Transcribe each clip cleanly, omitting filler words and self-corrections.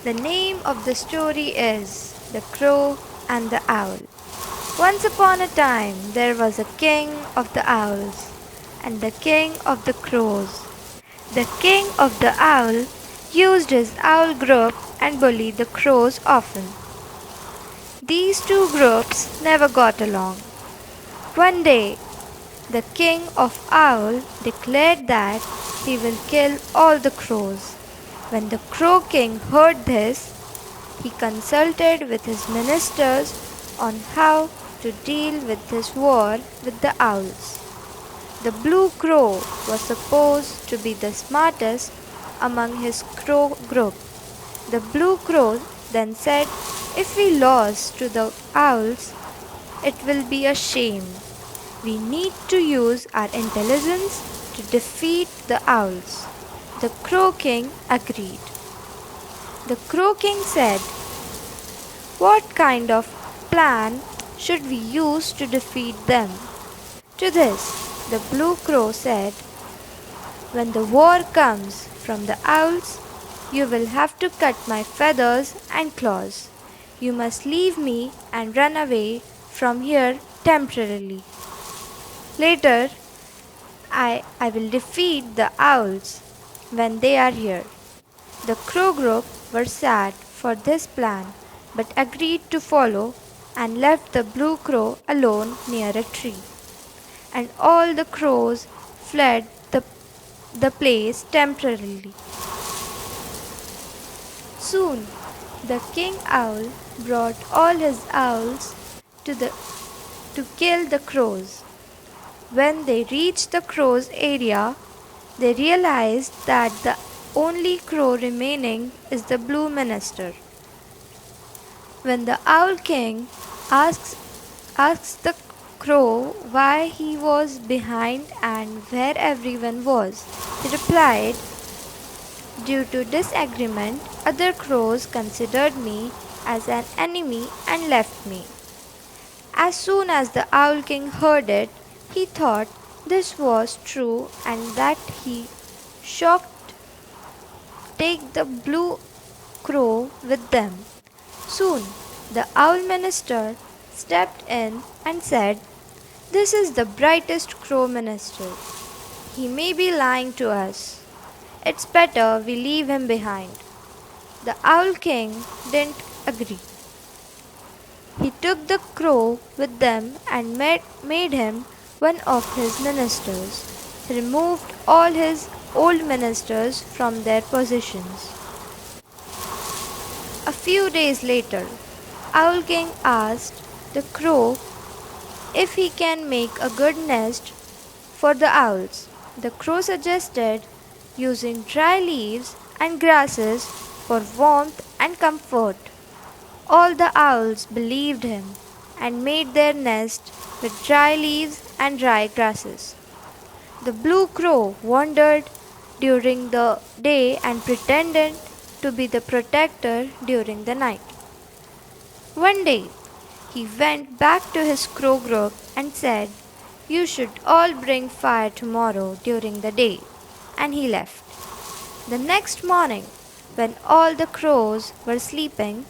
The name of the story is The Crow and the Owl. Once upon a time, there was a king of the owls and the king of the crows. The king of the owl used his owl group and bullied the crows often. These two groups never got along. One day, the king of owl declared that he will kill all the crows. When the crow king heard this, he consulted with his ministers on how to deal with this war with the owls. The blue crow was supposed to be the smartest among his crow group. The blue crow then said, "If we lose to the owls, it will be a shame. We need to use our intelligence to defeat the owls." The Crow King agreed. The Crow King said, "What kind of plan should we use to defeat them?" To this, the Blue Crow said, "When the war comes from the owls, you will have to cut my feathers and claws. You must leave me and run away from here temporarily. Later, I will defeat the owls when they are here." The crow group were sad for this plan but agreed to follow and left the blue crow alone near a tree. And all the crows fled the place temporarily. Soon, the king owl brought all his owls to kill the crows. When they reached the crows' area, they realized that the only crow remaining is the blue minister. When the owl king asks the crow why he was behind and where everyone was, he replied, "Due to disagreement, other crows considered me as an enemy and left me." As soon as the owl king heard it, he thought this was true and that he shocked take the blue crow with them. Soon the owl minister stepped in and said, "This is the brightest crow minister. He may be lying to us. It's better we leave him behind." The owl king didn't agree. He took the crow with them and made him one of his ministers. He removed all his old ministers from their positions. A few days later, Owl King asked the crow if he can make a good nest for the owls. The crow suggested using dry leaves and grasses for warmth and comfort. All the owls believed him and made their nest with dry leaves and dry grasses. The blue crow wandered during the day and pretended to be the protector during the night. One day, he went back to his crow group and said, "You should all bring fire tomorrow during the day," and he left. The next morning, when all the crows were sleeping,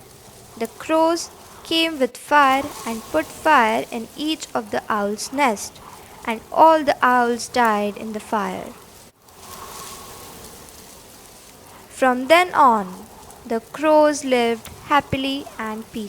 the crows came with fire and put fire in each of the owls' nest, and all the owls died in the fire. From then on, the crows lived happily and peacefully.